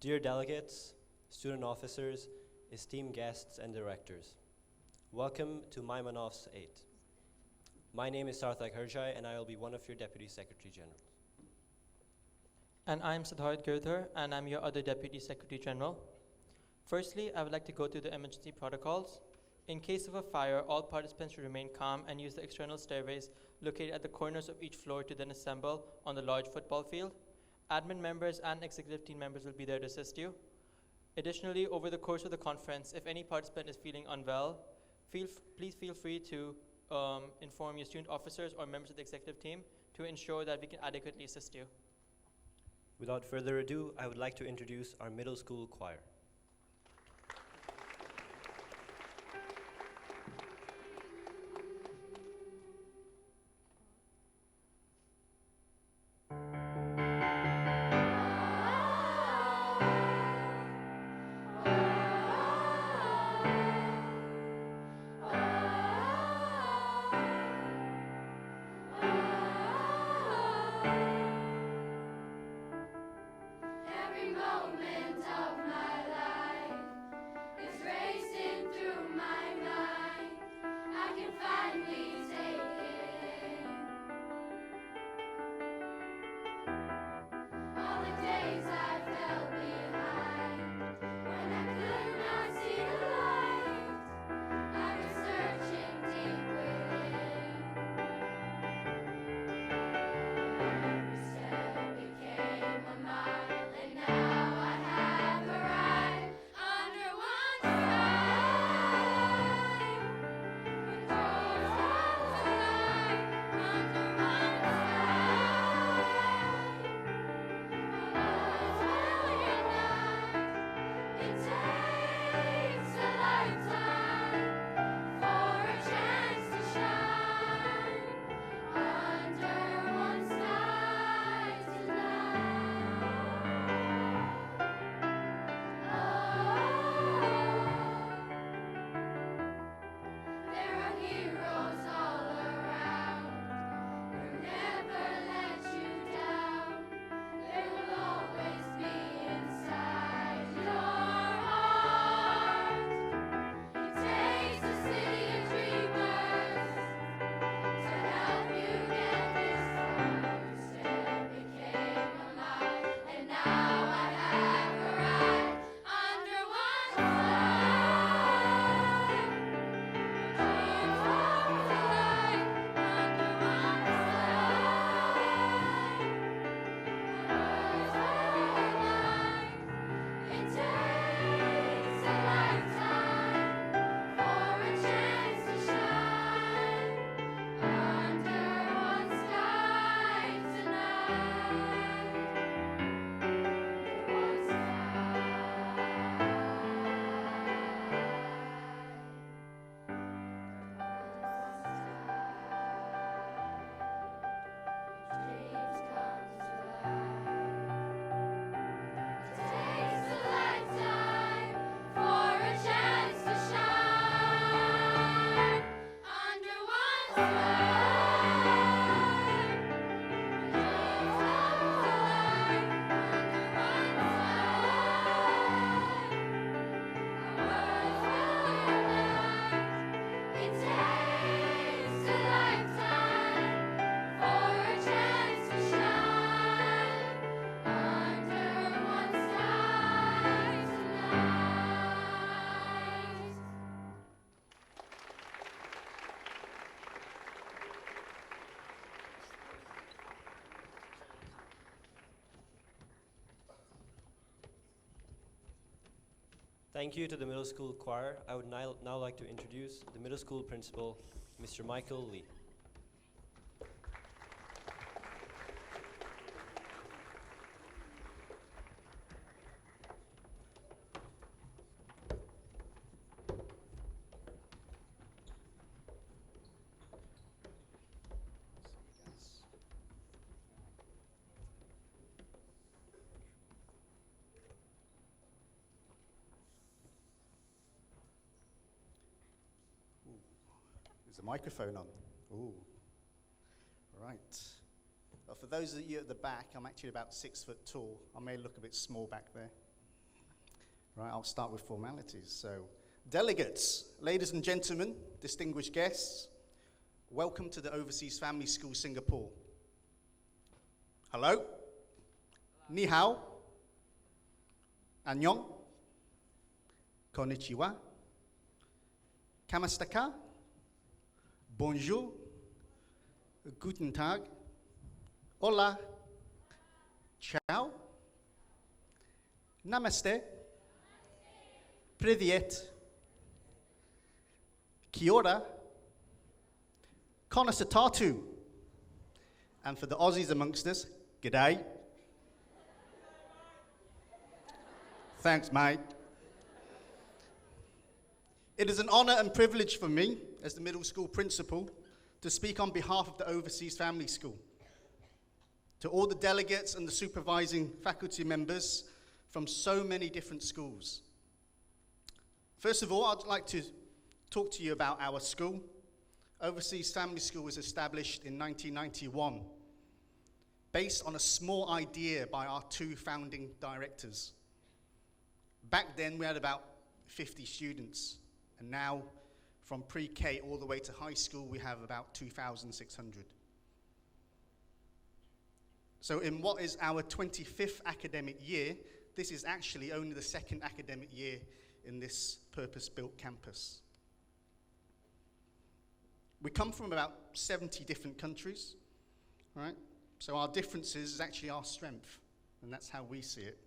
Dear delegates, student officers, esteemed guests and directors, welcome to MY-MUNOFS VIII. My name is Sarthak Harjai and I will be one of your Deputy Secretary Generals. And I'm Siddharth Girdhar, and I'm your other Deputy Secretary General. Firstly, I would like to go through the emergency protocols. In case of a fire, all participants should remain calm and use the external stairways located at the corners of each floor to then assemble on the large football field. Admin members and executive team members will be there to assist you. Additionally, over the course of the conference, if any participant is feeling unwell, please feel free to inform your student officers or members of the executive team to ensure that we can adequately assist you. Without further ado, I would like to introduce our middle school choir. Thank you to the middle school choir. I would now like to introduce the middle school principal, Mr. Michael Lee. Is the microphone on? Ooh. Right. Well, for those of you at the back, I'm actually about 6 foot tall. I may look a bit small back there. Right, I'll start with formalities. So, delegates, ladies and gentlemen, distinguished guests, welcome to the Overseas Family School Singapore. Hello? Ni hao? Annyeong? Konnichiwa? Kamastaka? Bonjour? Guten Tag? Hola? Ciao? Namaste? Privyet? Kia ora? Konnichiwa? And for the Aussies amongst us, g'day. Thanks, mate. It is an honor and privilege for me, as the middle school principal, to speak on behalf of the Overseas Family School. To all the delegates and the supervising faculty members from so many different schools. First of all, I'd like to talk to you about our school. Overseas Family School was established in 1991, based on a small idea by our two founding directors. Back then, we had about 50 students, and now, from pre-K all the way to high school, we have about 2,600. So in what is our 25th academic year, this is actually only the second academic year in this purpose-built campus. We come from about 70 different countries, right? So our differences is actually our strength, and that's how we see it.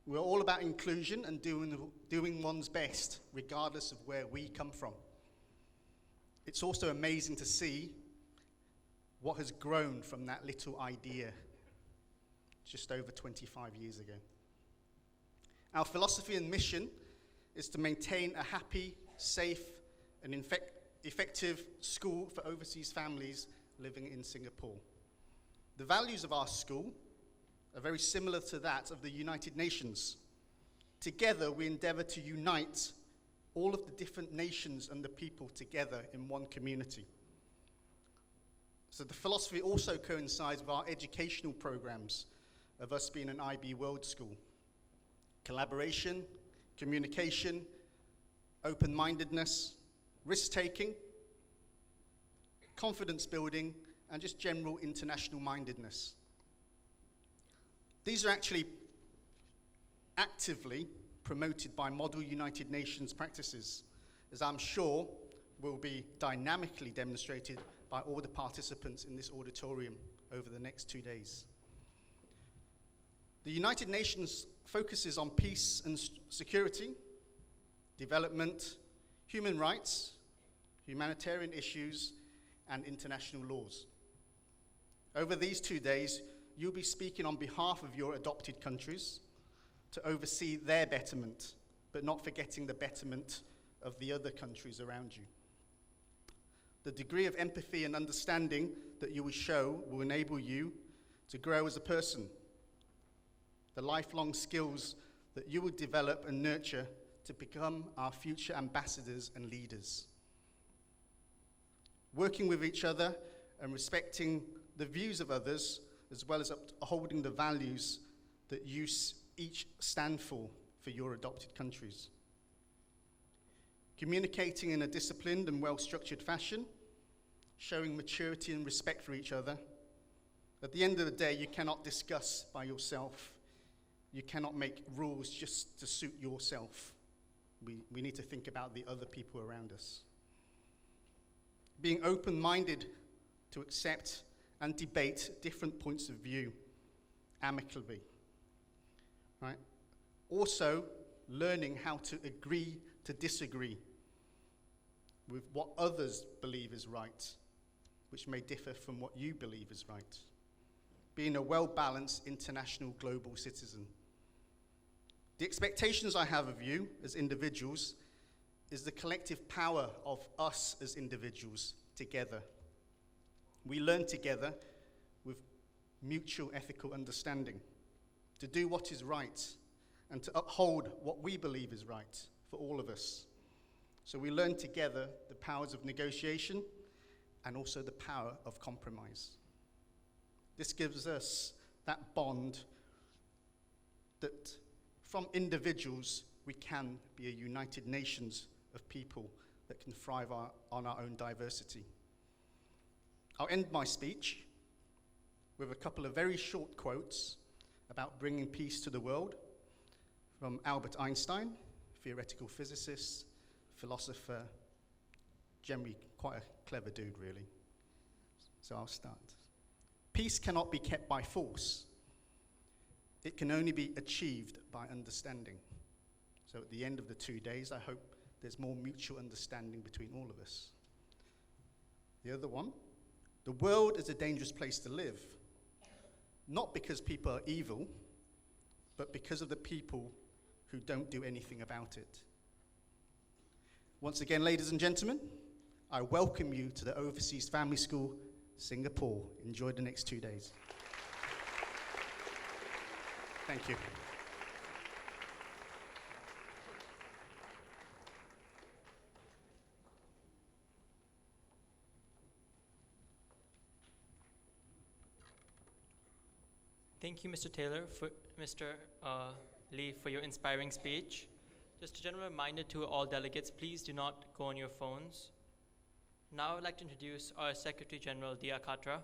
We're all about inclusion and doing one's best, regardless of where we come from. It's also amazing to see what has grown from that little idea just over 25 years ago. Our philosophy and mission is to maintain a happy, safe, and effective school for overseas families living in Singapore. The values of our school are very similar to that of the United Nations. Together, we endeavor to unite all of the different nations and the people together in one community. So the philosophy also coincides with our educational programs of us being an IB World School. Collaboration, communication, open-mindedness, risk-taking, confidence building, and just general international mindedness. These are actually actively promoted by Model United Nations practices, as I'm sure will be dynamically demonstrated by all the participants in this auditorium over the next 2 days. The United Nations focuses on peace and security, development, human rights, humanitarian issues, and international laws. Over these 2 days, you'll be speaking on behalf of your adopted countries to oversee their betterment, but not forgetting the betterment of the other countries around you. The degree of empathy and understanding that you will show will enable you to grow as a person. The lifelong skills that you will develop and nurture to become our future ambassadors and leaders. Working with each other and respecting the views of others, as well as upholding the values that you each stand for your adopted countries. Communicating in a disciplined and well-structured fashion, showing maturity and respect for each other. At the end of the day, you cannot discuss by yourself. You cannot make rules just to suit yourself. We need to think about the other people around us. Being open-minded to accept and debate different points of view amicably, right? Also, learning how to agree to disagree with what others believe is right, which may differ from what you believe is right. Being a well-balanced international global citizen. The expectations I have of you as individuals is the collective power of us as individuals together. We learn together with mutual ethical understanding to do what is right and to uphold what we believe is right for all of us. So we learn together the powers of negotiation and also the power of compromise. This gives us that bond that from individuals, we can be a united nations of people that can thrive on our own diversity. I'll end my speech with a couple of very short quotes about bringing peace to the world from Albert Einstein, theoretical physicist, philosopher, generally quite a clever dude, really. So I'll start. Peace cannot be kept by force. It can only be achieved by understanding. So at the end of the 2 days, I hope there's more mutual understanding between all of us. The other one, the world is a dangerous place to live, not because people are evil, but because of the people who don't do anything about it. Once again, ladies and gentlemen, I welcome you to the Overseas Family School, Singapore. Enjoy the next 2 days. Thank you. Thank you, Mr. Taylor, Mr. Lee, for your inspiring speech. Just a general reminder to all delegates, please do not go on your phones. Now I would like to introduce our Secretary General, Dia Katra.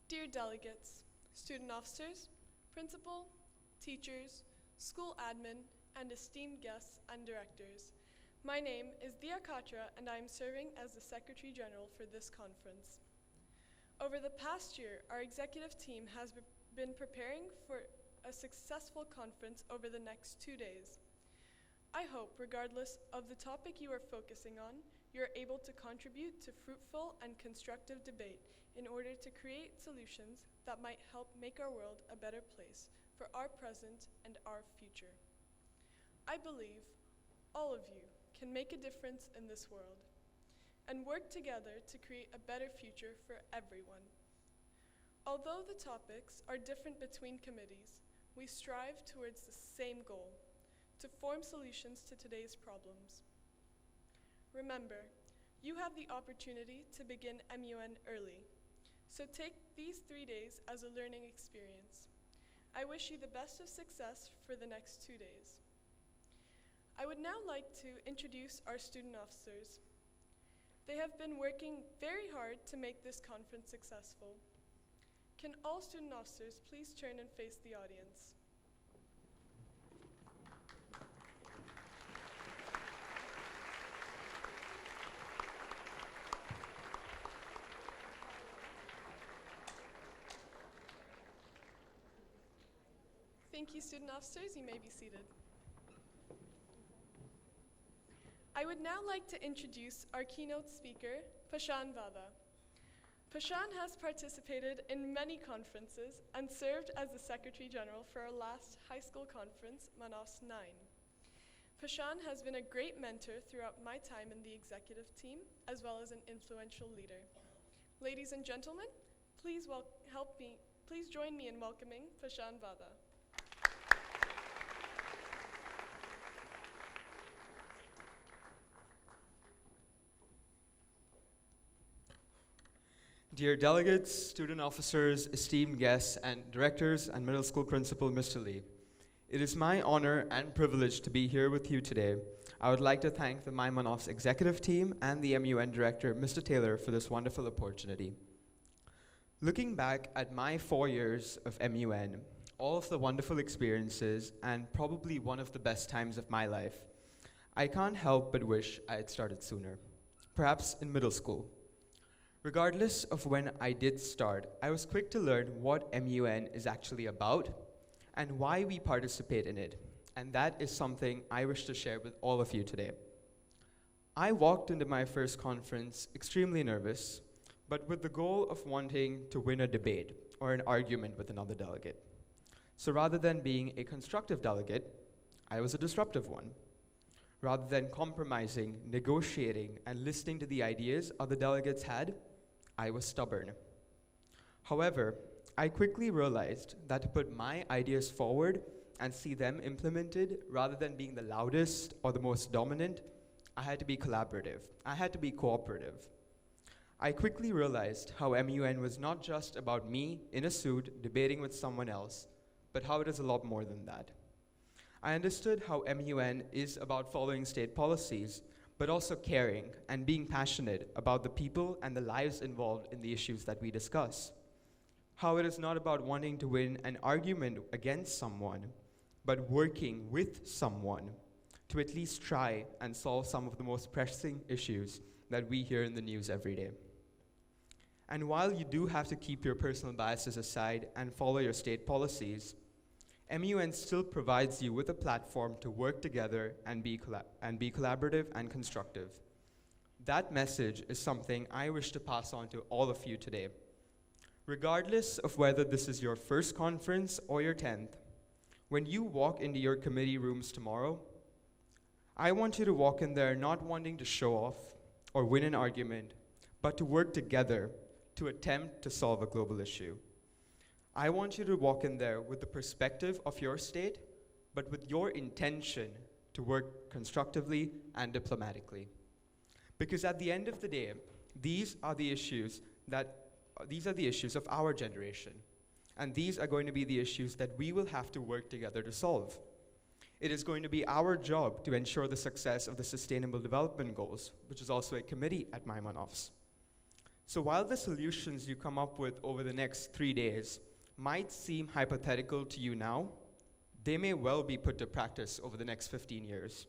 Dear delegates, student officers, principal, teachers, school admin, and esteemed guests and directors, my name is Dia Katra and I am serving as the Secretary General for this conference. Over the past year, our executive team has been preparing for a successful conference over the next 2 days. I hope, regardless of the topic you are focusing on, you are able to contribute to fruitful and constructive debate in order to create solutions that might help make our world a better place for our present and our future. I believe all of you can make a difference in this world and work together to create a better future for everyone. Although the topics are different between committees, we strive towards the same goal, to form solutions to today's problems. Remember, you have the opportunity to begin MUN early, so take these 3 days as a learning experience. I wish you the best of success for the next 2 days. I would now like to introduce our student officers. They have been working very hard to make this conference successful. Can all student officers please turn and face the audience? Thank you, student officers. You may be seated. I would now like to introduce our keynote speaker, Pashan Vada. Pashan has participated in many conferences and served as the Secretary General for our last high school conference, MY-MUNOFS VIII. Pashan has been a great mentor throughout my time in the executive team, as well as an influential leader. Ladies and gentlemen, please join me in welcoming Pashan Vada. Dear delegates, student officers, esteemed guests, and directors and middle school principal, Mr. Lee. It is my honor and privilege to be here with you today. I would like to thank the MY-MUNOFS executive team and the MUN director, Mr. Taylor, for this wonderful opportunity. Looking back at my 4 years of MUN, all of the wonderful experiences, and probably one of the best times of my life, I can't help but wish I had started sooner, perhaps in middle school. Regardless of when I did start, I was quick to learn what MUN is actually about and why we participate in it, and that is something I wish to share with all of you today. I walked into my first conference extremely nervous, but with the goal of wanting to win a debate or an argument with another delegate. So rather than being a constructive delegate, I was a disruptive one. Rather than compromising, negotiating, and listening to the ideas other delegates had, I was stubborn. However, I quickly realized that to put my ideas forward and see them implemented, rather than being the loudest or the most dominant, I had to be collaborative. I had to be cooperative. I quickly realized how MUN was not just about me in a suit debating with someone else, but how it is a lot more than that. I understood how MUN is about following state policies, but also caring and being passionate about the people and the lives involved in the issues that we discuss. How it is not about wanting to win an argument against someone, but working with someone to at least try and solve some of the most pressing issues that we hear in the news every day. And while you do have to keep your personal biases aside and follow your state policies, MUN still provides you with a platform to work together and be collaborative and constructive. That message is something I wish to pass on to all of you today. Regardless of whether this is your first conference or your 10th, when you walk into your committee rooms tomorrow, I want you to walk in there not wanting to show off or win an argument, but to work together to attempt to solve a global issue. I want you to walk in there with the perspective of your state, but with your intention to work constructively and diplomatically. Because at the end of the day, these are the issues of our generation. And these are going to be the issues that we will have to work together to solve. It is going to be our job to ensure the success of the Sustainable Development Goals, which is also a committee at MY-MUNOFS. So while the solutions you come up with over the next 3 days might seem hypothetical to you now, they may well be put to practice over the next 15 years.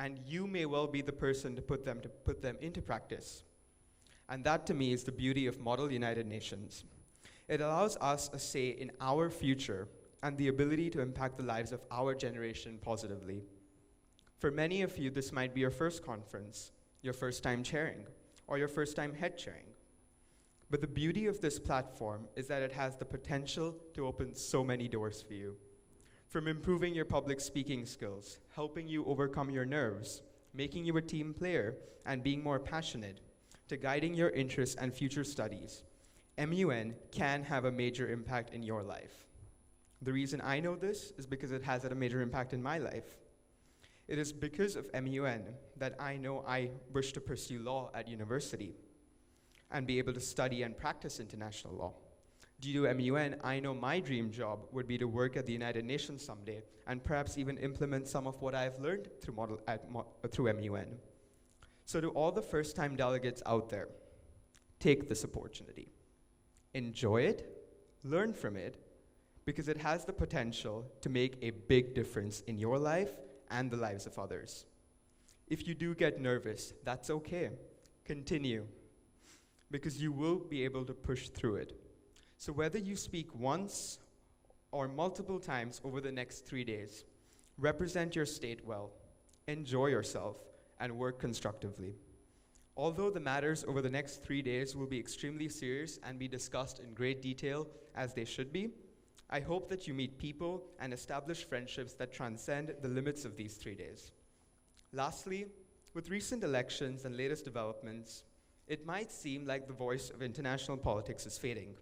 And you may well be the person to put them into practice. And that, to me, is the beauty of Model United Nations. It allows us a say in our future and the ability to impact the lives of our generation positively. For many of you, this might be your first conference, your first time chairing, or your first time head chairing. But the beauty of this platform is that it has the potential to open so many doors for you. From improving your public speaking skills, helping you overcome your nerves, making you a team player, and being more passionate, to guiding your interests and future studies, MUN can have a major impact in your life. The reason I know this is because it has had a major impact in my life. It is because of MUN that I know I wish to pursue law at university and be able to study and practice international law. Due to MUN, I know my dream job would be to work at the United Nations someday and perhaps even implement some of what I've learned through MUN. So to all the first-time delegates out there, take this opportunity. Enjoy it, learn from it, because it has the potential to make a big difference in your life and the lives of others. If you do get nervous, that's okay. Continue, because you will be able to push through it. So whether you speak once or multiple times over the next 3 days, represent your state well, enjoy yourself, and work constructively. Although the matters over the next 3 days will be extremely serious and be discussed in great detail, as they should be, I hope that you meet people and establish friendships that transcend the limits of these 3 days. Lastly, with recent elections and latest developments, it might seem like the voice of international politics is fading,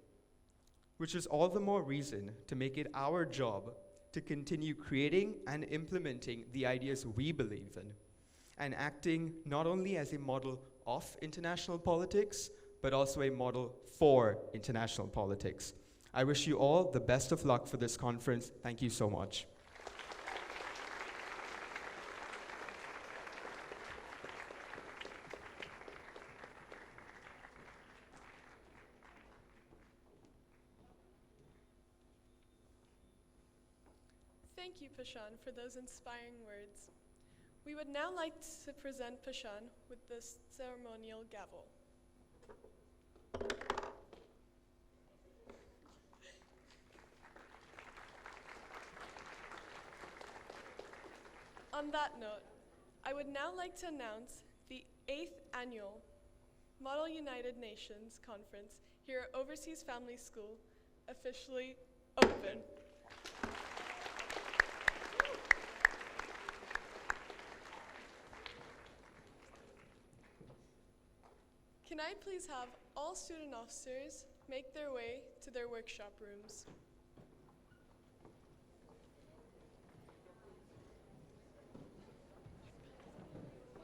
which is all the more reason to make it our job to continue creating and implementing the ideas we believe in, and acting not only as a model of international politics, but also a model for international politics. I wish you all the best of luck for this conference. Thank you so much. Thank you, Pashan, for those inspiring words. We would now like to present Pashan with the ceremonial gavel. On that note, I would now like to announce the 8th annual Model United Nations Conference here at Overseas Family School officially open. Can I please have all student officers make their way to their workshop rooms?